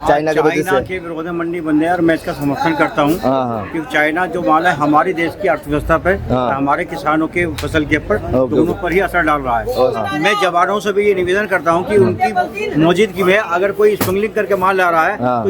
China के वजह से। के विरोध में मंडी बंद है और मैं इसका समर्थन करता हूँ हाँ। क्योंकि चाइना जो माल है हमारे देश की अर्थव्यवस्था पर, हमारे किसानों के फसल के ऊपर दोनों पर ही असर डाल रहा है। मैं जवानों से भी ये निवेदन करता हूँ कि उनकी मौजूदगी में अगर कोई स्मगलिंग करके माल ला रहा है तो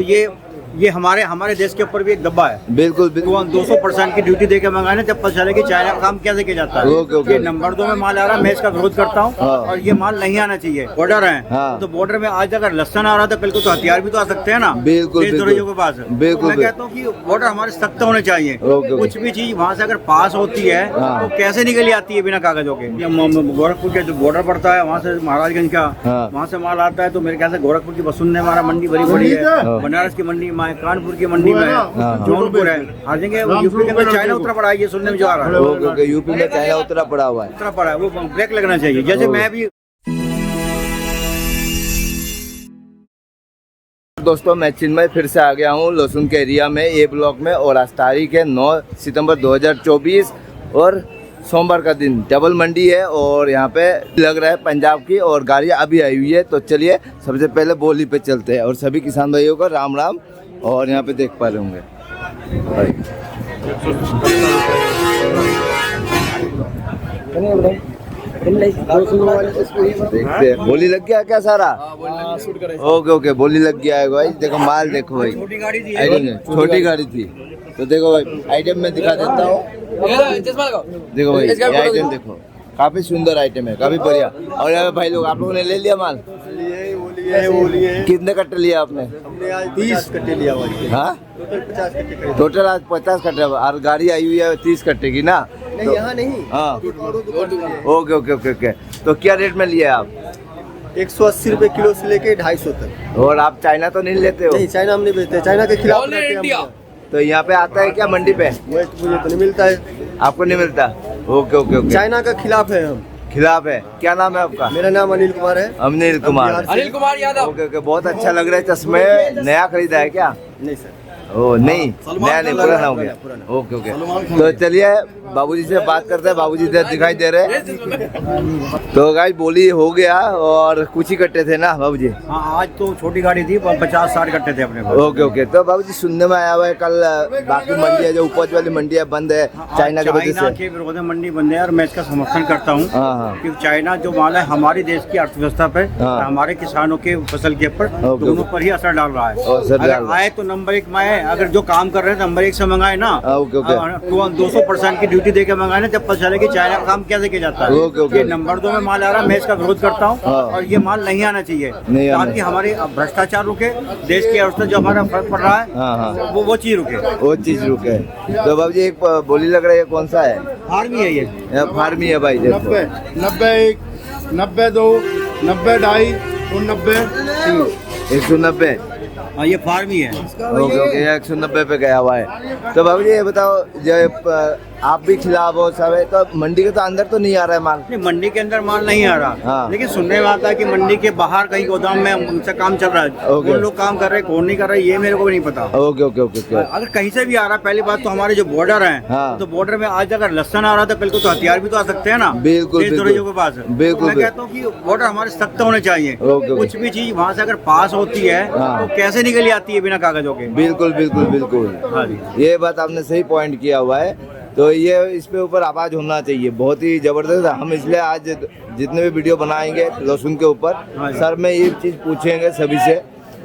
ये हमारे देश के ऊपर भी एक दब्बा है। बिल्कुल बिल्कुल। 200% की ड्यूटी देके मंगाने जब पता चले कि चाइना का काम कैसे किया जाता है। ये नंबर 2 में माल आ रहा है, मैं इसका विरोध करता हूँ और ये माल नहीं आना चाहिए। बॉर्डर है तो बॉर्डर में आज अगर लहसन आ रहा था कल को तो हथियार भी तो आ सकते हैं ना। बिल्कुल के पास। मैं कहता हूँ कि बॉर्डर हमारे सख्त होने चाहिए। कुछ भी चीज वहाँ से अगर पास होती है तो कैसे निकली आती है बिना कागजों के। गोरखपुर के जो बॉर्डर पड़ता है वहाँ से महाराजगंज का वहाँ से माल आता है तो मेरे ख्याल से गोरखपुर की वसुंध में हमारा मंडी बड़ी बड़ी है, बनारस की मंडी में, कानपुर की मंडी में है, जौनपुर है, हर जगह यूपी के अंदर चाइना उतरा पड़ा है। ये सुनने में जो आ रहा है यूपी में चाइना उतरा पड़ा हुआ है, उतरा पड़ा है, वो ब्रेक लगना चाहिए। जैसे मैं भी दोस्तों मैं चिन्मय फिर से आ गया हूँ लहसुन के एरिया में, ए ब्लॉक में। और आज तारीख है 9 सितंबर 2024 और सोमवार का दिन डबल मंडी है और यहाँ पे लग रहा है पंजाब की और गाड़ियाँ अभी आई हुई है। तो चलिए सबसे पहले बोली पे चलते हैं और सभी किसान भाइयों को राम राम। और यहाँ पे देख पा रहे होंगे देखते हैं बोली लग गया क्या सारा। ओके ओके बोली लग गया है भाई। देखो माल देखो भाई, छोटी गाड़ी थी तो देखो भाई आइटम में दिखा देता हूँ। देखो भाई ये आइटम देखो, काफी सुंदर आइटम है, काफी बढ़िया। और यहाँ पे भाई लोग आप लोगों ने ले लिया माल? कितने कट्टे लिया आपने? हमने आज 30 कट्टे लिया भाई। हाँ 50 कट्टे टोटल आज 50 कट्टे और गाड़ी आई हुई है 30 कट्टे की ना। नहीं यहाँ नहीं। हाँ ओके ओके ओके ओके। तो क्या रेट में लिया आप? 180 रुपए किलो से लेके 250 तक। और आप चाइना तो नहीं लेते हो? नहीं चाइना हम नहीं बेचते, चाइना के खिलाफ रहते हैं हम। तो यहाँ पे आता है क्या मंडी पे? मुझे तो नहीं मिलता है। आपको नहीं मिलता? Okay okay okay. चाइना का खिलाफ है हम। खिलाफ है। क्या नाम है आपका? मेरा नाम अनिल कुमार है। अनिल कुमार। अनिल कुमार यादव। ओके ओके बहुत अच्छा लग रहा है। चश्मे नया खरीदा है क्या? नहीं सर। ओ नहीं नया नहीं, पुराना हो गया। ओके ओके तो चलिए बाबूजी से बात करते हैं। बाबूजी दिखाई दे रहे हैं। तो गाइस बोली हो गया और कुछ ही कट्टे थे ना बाबूजी? हाँ आज तो छोटी गाड़ी थी, 50-60 कट्टे थे अपने पास। Okay okay. तो बाबूजी सुनने में आया हुआ है कल बाकी मंडी है जो उपज वाली मंडी है बंद है चाइना की वजह से। के विरोध में मंडी बंद है और मैं इसका समर्थन करता हूँ क्योंकि चाइना जो माल है हमारे देश की अर्थव्यवस्था पर, हमारे किसानों के फसल के ऊपर दोनों पर ही असर डाल रहा है। अगर आए तो नंबर 1 में, अगर जो काम कर रहे हैं नंबर 1 से मंगाए ना। 200% की ड्यूटी देके मंगाए ना जब पता चले कि चाइना का काम कैसे किया जाता है। ये नंबर 2 में माल आ रहा है, मैं इसका विरोध करता हूँ और ये माल नहीं आना चाहिए ताकि हमारे भ्रष्टाचार रुके, देश की अर्थव्यवस्था जो हमारा फर्क पड़ रहा है वो चीज रुके। वो चीज रुके। तो बाबूजी एक बोली लग रहा है, कौन सा है? फार्मी है ये फार्मी है भाई। 90, 91, 92, 90, 2.5 और 90, 190। हाँ ये फार्मी है। ओके ओके 190 पे गया हुआ है। तो बाबूजी ये बताओ जब आप भी खिलाफ हो सब है तो मंडी के तो अंदर तो नहीं आ रहा है माल? नहीं मंडी के अंदर माल नहीं आ रहा लेकिन सुनने में आता है कि मंडी के बाहर कहीं गोदाम में उनसे काम चल रहा है। कौन लोग काम कर रहे हैं कौन नहीं कर रहे ये मेरे को भी नहीं पता। Okay okay okay. अगर कहीं से भी आ रहा है, पहली बात तो हमारे जो बॉर्डर है तो बॉर्डर में आज अगर लहसन आ रहा था कल को तो हथियार भी तो आ सकते हैं ना। बिल्कुल के पास। मैं कहता हूँ कि बॉर्डर हमारे सख्त होने चाहिए। कुछ भी चीज वहाँ से अगर पास होती है तो कैसे निकली आती है बिना कागजों के। बिल्कुल बिल्कुल बिल्कुल ये बात आपने सही पॉइंट किया हुआ है। तो ये इस पे ऊपर आवाज होना चाहिए बहुत ही जबरदस्त। हम इसलिए आज जितने भी वीडियो बनाएंगे लहसुन के ऊपर सर में ये चीज पूछेंगे सभी से।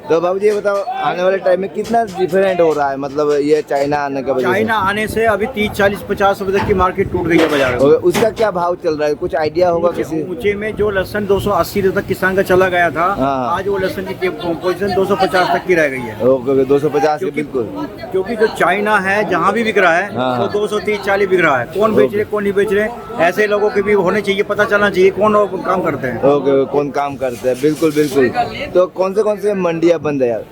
तो बाबूजी ये बताओ आने वाले टाइम में कितना डिफरेंट हो रहा है, मतलब ये चाइना आने के वजह से? चाइना आने से अभी 30, 40, 50 रुपए तक की मार्केट टूट गई है बाजार में। उसका क्या भाव चल रहा है, कुछ आइडिया होगा किसी? ऊंचे में जो लहसन 280 रुपए तक किसान का चला गया था आज वो लहसन की पोजीशन 250 तक की रह गई है। ओके 250 की बिल्कुल। क्योंकि जो चाइना है जहाँ भी बिक रहा है वो 230, 40 बिक रहा है। कौन बेच रहे कौन नहीं बेच रहे ऐसे लोगों के भी होने चाहिए, पता चलना चाहिए कौन काम करते हैं। ओके कौन काम करते हैं बिल्कुल बिल्कुल। तो कौन से मंडियाँ बंद है यार?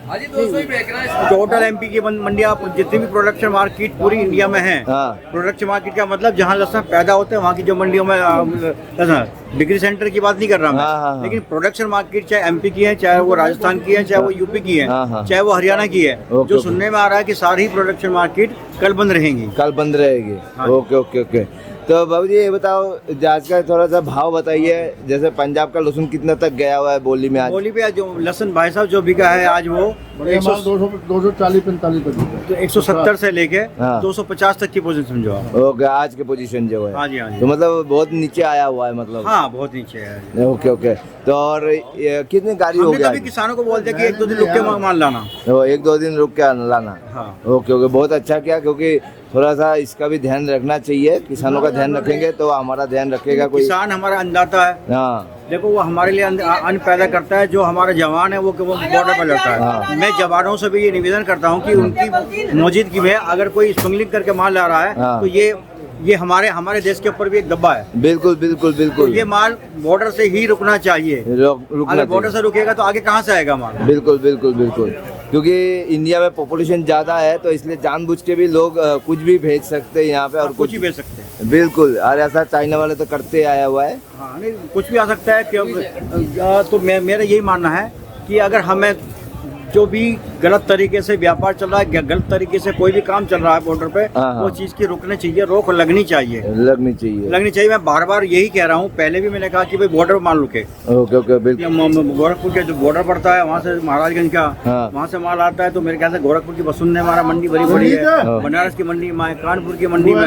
टोटल एमपी की मंडियाँ जितनी भी प्रोडक्शन मार्केट पूरी इंडिया में है। प्रोडक्शन मार्केट का मतलब जहाँ लहसुन पैदा होते हैं वहाँ की जो मंडियों में, डिग्री सेंटर की बात नहीं कर रहा मैं, लेकिन प्रोडक्शन मार्केट चाहे एमपी की है, चाहे वो राजस्थान की है, चाहे वो यूपी की है, चाहे वो हरियाणा की है। जो सुनने में आ रहा है कि सारी प्रोडक्शन मार्केट कल बंद रहेंगी। कल बंद रहेगी। Okay okay okay. तो बाबू जी ये बताओ आज का थोड़ा सा भाव बताइए, जैसे पंजाब का लहसुन कितना तक गया हुआ है बोली में आज? बोली पे जो लहसुन भाई साहब जो बिका है आज वो 240-45 तक। 170 से लेके हाँ। 250 तक की पोजीशन जो है। ओके, आज की पोजीशन जो है। हाँ जी, हाँ जी। तो मतलब बहुत नीचे आया हुआ है मतलब। हाँ, बहुत नीचे है। Okay okay. तो और कितनी गाड़ी हो हमने गया? कभी किसानों को बोलते कि 1-2 दिन रुक के माल लाना। एक दो दिन रुक के लाना। हाँ। ओके ओके, बहुत अच्छा किया, क्योंकि थोड़ा सा इसका भी ध्यान रखना चाहिए। किसानों का ध्यान रखेंगे तो हमारा ध्यान रखेगा कोई। किसान हमारा अन्नदाता है। हाँ देखो वो हमारे लिए अन्न पैदा करता है। जो हमारा जवान है वो बॉर्डर पर लड़ता है। हाँ। मैं जवानों से भी ये निवेदन करता हूँ कि उनकी मौजूदगी में अगर कोई स्मगलिंग करके माल ला रहा है हाँ। तो ये हमारे देश के ऊपर भी एक दब्बा है। बिल्कुल बिल्कुल तो बिल्कुल। ये माल बॉर्डर से ही रुकना चाहिए। रुकना अगर बॉर्डर चाहिए। से रुकेगा तो आगे कहाँ से आएगा माल? बिल्कुल बिल्कुल बिल्कुल, क्योंकि इंडिया में पॉपुलेशन ज्यादा है तो इसलिए जानबूझ के भी लोग कुछ भी भेज सकते हैं यहाँ पे और कुछ ही भेज सकते हैं। बिल्कुल। और ऐसा चाइना वाले तो करते आया हुआ है। हाँ, नहीं कुछ भी आ सकता है तो मेरा यही मानना है कि अगर हमें जो भी गलत तरीके से व्यापार चल रहा है, गलत तरीके से कोई भी काम चल रहा है बॉर्डर पे, हाँ। वो चीज की रुकनी चाहिए, रोक लगनी चाहिए। लगनी चाहिए। मैं बार बार यही कह रहा हूँ। पहले भी मैंने कहा कि भाई बॉर्डर माल रुके। ओके ओके बिल्कुल। गोरखपुर के जो बॉर्डर पड़ता है वहाँ से महाराजगंज का, हाँ। वहाँ से माल आता है तो मेरे ख्याल से गोरखपुर की वसुंधरा हमारा मंडी बड़ी बड़ी है, हाँ। बनारस की मंडी में, कानपुर की मंडी में,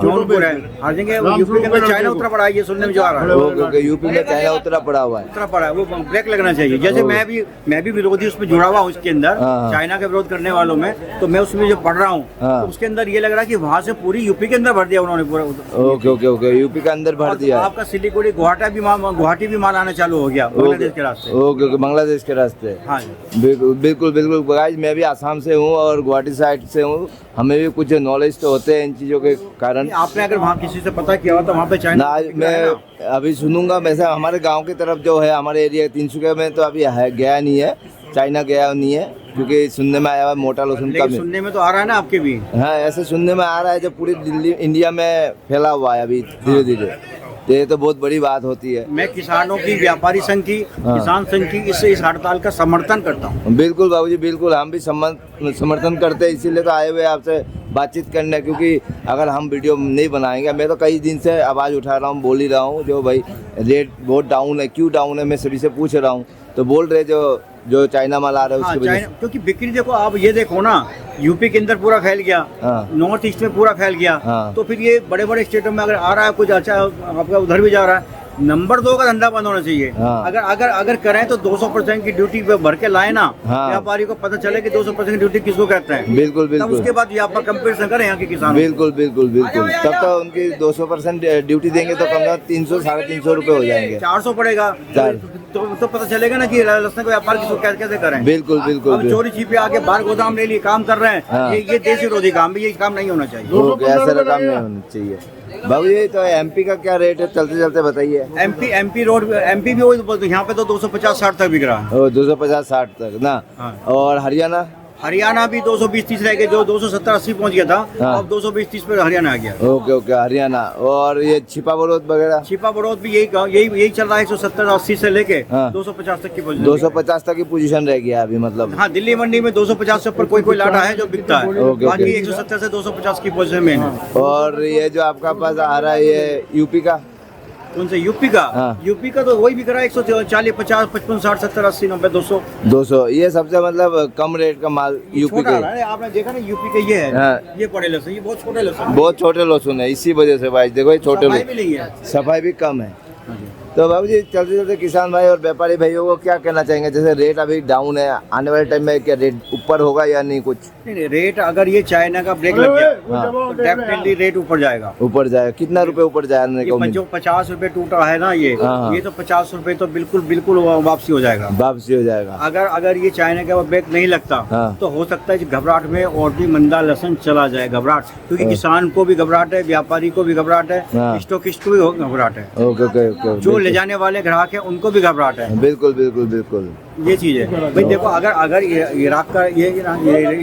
जौनपुर है, हर जगह। यूपी के अंदर चाइना उतरा पड़ा है, ये सुनने में जो आ रहा है। ओके ओके, यूपी में चाइना उतरा पड़ा हुआ है। उतरा पड़ा है, वो ब्रेक लगना चाहिए। जैसे मैं भी विरोधी उसमें जुड़ा हुआ हूँ उसके अंदर, हाँ। चाइना का विरोध करने वालों में। तो मैं उसमें जो पढ़ रहा हूँ हाँ। तो उसके अंदर ये लग रहा है कि वहाँ से पूरी यूपी के अंदर भर दिया उन्होंने पूरा। ओके ओके ओके, यूपी का अंदर भर दिया। आपका सिलीगुड़ी गुवाहाटी भी माल आना चालू हो गया बांग्लादेश के रास्ते। ओके ओके, बांग्लादेश के रास्ते। हाँ जी, बिल्कुल बिल्कुल बिल्कुल गाइस, मैं भी आसाम से हूँ और गुवाहाटी साइड से हूँ। हमें भी कुछ नॉलेज तो होते हैं इन चीज़ों के कारण। आपने अगर वहाँ किसी से पता किया हो तो वहाँ पे ना चाइना मैं अभी सुनूंगा। वैसे हमारे गांव की तरफ जो है, हमारे एरिया तिनसुकिया में तो अभी है, गया नहीं है, चाइना गया नहीं है, क्योंकि सुनने में आया हुआ मोटा लहसुन का। सुनने में तो आ रहा है ना आपके भी। हाँ, ऐसे सुनने में आ रहा है जो पूरी दिल्ली इंडिया में फैला हुआ है अभी धीरे धीरे। तो ये तो बहुत बड़ी बात होती है। मैं किसानों की, व्यापारी संघ की, किसान संघ की इस हड़ताल का समर्थन करता हूँ। बिल्कुल बाबूजी, बिल्कुल हम भी समर्थन करते हैं, इसीलिए तो आए हुए आपसे बातचीत करने। क्योंकि अगर हम वीडियो नहीं बनाएंगे, मैं तो कई दिन से आवाज़ उठा रहा हूँ, बोल ही रहा हूँ जो भाई रेट बहुत डाउन है, क्यों डाउन है, मैं सभी से पूछ रहा हूँ। तो बोल रहे जो चाइना माल आ रहा है उसकी वजह से। क्योंकि बिक्री देखो आप ये देखो ना, यूपी के अंदर पूरा फैल गया, नॉर्थ ईस्ट में पूरा फैल गया, तो फिर ये बड़े बड़े स्टेटों में अगर आ रहा है कुछ अच्छा, आपका उधर भी जा रहा है। नंबर 2 का धंधा बंद होना चाहिए। अगर करें तो 200% की ड्यूटी पे भर के लाए ना, व्यापारी को पता चले कि 200% की ड्यूटी किसको कहते हैं। बिल्कुल बिल्कुल। उसके बाद व्यापार कंपटीशन करें यहाँ के किसान। बिल्कुल बिल्कुल बिल्कुल, तब तो उनकी 200% ड्यूटी देंगे तो कम से कम 300-350 रुपए हो जाएंगे। 400 पड़ेगा तो पता चलेगा ना कि लहसुन का व्यापार किसको कैसे करें। बिल्कुल बिल्कुल। चोरी छिपे आके बाहर गोदाम ले लिए काम कर रहे हैं, ये देश विरोधी काम भी, ये काम नहीं होना चाहिए। ऐसा काम नहीं होना चाहिए। बाबू ये तो एमपी का क्या रेट है, चलते चलते बताइए। एमपी भी वही, यहाँ पे तो 250-60 तक बिक रहा है। 250-60 तक ना। और हरियाणा भी 220-30 रह गए, जो 270-80 पहुँच गया था, अब 220-30 पे हरियाणा आ गया। Okay okay, Haryana. और ये छिपा बड़ौद वगैरह? छिपा बड़ौद भी यही चल रहा है, 170-80 से लेके 250 तक की पोजीशन। 250 तक की पोजीशन रह गया अभी मतलब। हाँ, दिल्ली मंडी में 250 से ऊपर कोई लाटा है जो बिकता है, बाकी 170 से 250 की पोजीशन में है। और ये जो आपका पास आ रहा है ये यूपी का? कौन से? यूपी का? यूपी का तो वही बिक रहा है 140, 50, 55, 60, 70, 80, 90, 200। ये सबसे मतलब कम रेट का माल यूपी का। आपने देखा ना यूपी का ये है, ये बड़े लहसुन, ये बहुत छोटे लहसुन, बहुत छोटे लहसुन है, इसी वजह से भाई देखो ये छोटे सफाई भी नहीं है, सफाई भी कम है। तो बाबू जी चलते चलते किसान भाई और व्यापारी भाइयों को क्या कहना चाहेंगे? जैसे रेट अभी डाउन है, आने वाले टाइम में क्या रेट ऊपर होगा या नहीं कुछ? नहीं, रेट अगर ये चाइना का ब्रेक लग गया तो डेफिनेटली रेट ऊपर जाएगा। ऊपर जाएगा? कितना रुपए ऊपर जाने का? जो 50 रुपए टूटा है ना ये तो 50 रुपए तो बिल्कुल वापसी हो जाएगा। वापसी हो जाएगा। अगर ये चाइना का ब्रेक नहीं लगता तो हो सकता है घबराहट में और भी मंदा लहसुन चला जाए। घबराहट, क्योंकि किसान को भी घबराहट है, व्यापारी को भी घबराहट है, स्टॉकिस्ट को भी घबराहट है, जो ले जाने वाले ग्राहक है उनको भी घबराहट है। बिल्कुल बिल्कुल बिल्कुल। ये चीज है भाई। देखो अगर अगर इराक का ये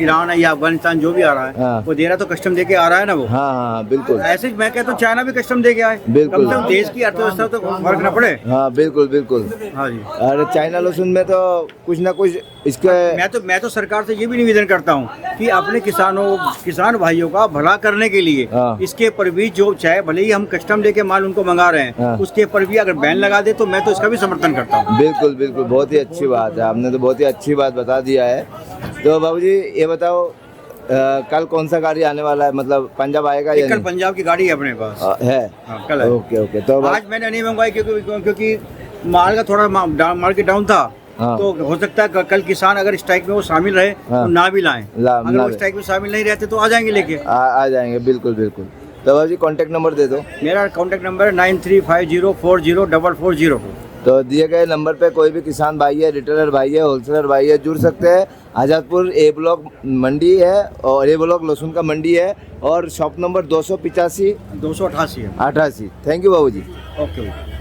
ईरान है या अफगानिस्तान जो भी आ रहा है, हाँ। वो दे रहा तो कस्टम दे के आ रहा है ना वो। हाँ बिल्कुल। ऐसे मैं कहता हूँ चाइना भी कस्टम दे के आए, बिल्कुल। कम से कम देश की अर्थव्यवस्था तो फर्क न पड़े। हाँ बिल्कुल बिल्कुल। हाँ जी। और चाइना लहसुन में तो कुछ ना कुछ इसके मैं तो सरकार से ये भी निवेदन करता हूँ कि अपने किसान भाइयों का भला करने के लिए हाँ। इसके पर भी जो चाहे भले ही हम कस्टम लेके माल उनको मंगा रहे हैं, हाँ। उसके पर भी अगर बैन लगा दे तो मैं तो इसका भी समर्थन करता हूँ। बिल्कुल बिल्कुल, बहुत ही अच्छी बात है, आपने तो बहुत ही अच्छी बात बता दिया है। तो बाबूजी ये बताओ कल कौन सा गाड़ी आने वाला है, मतलब पंजाब आएगा या कल नहीं? पंजाब की गाड़ी है अपने पास है। हाँ, कल है। Okay okay. तो आज मैंने नहीं मंगवाई क्योंकि माल का थोड़ा मार्केट डाउन था। हाँ। तो हो सकता है कल किसान अगर स्ट्राइक में वो शामिल रहे हाँ। तो ना भी लाएं। अगर वो स्ट्राइक में शामिल नहीं रहते तो आ जाएंगे लेके। आ जाएंगे बिल्कुल बिल्कुल। तो बाबूजी कांटेक्ट नंबर दे दो। मेरा कांटेक्ट नंबर है 9350404404। तो दिए गए नंबर पे कोई भी किसान भाई है, रिटेलर भाई है, होलसेलर भाई है, जुड़ सकते हैं। आज़ादपुर ए ब्लॉक मंडी है और ए ब्लॉक लहसुन का मंडी है और शॉप नंबर 288 है 88। थैंक यू बाबूजी। ओके।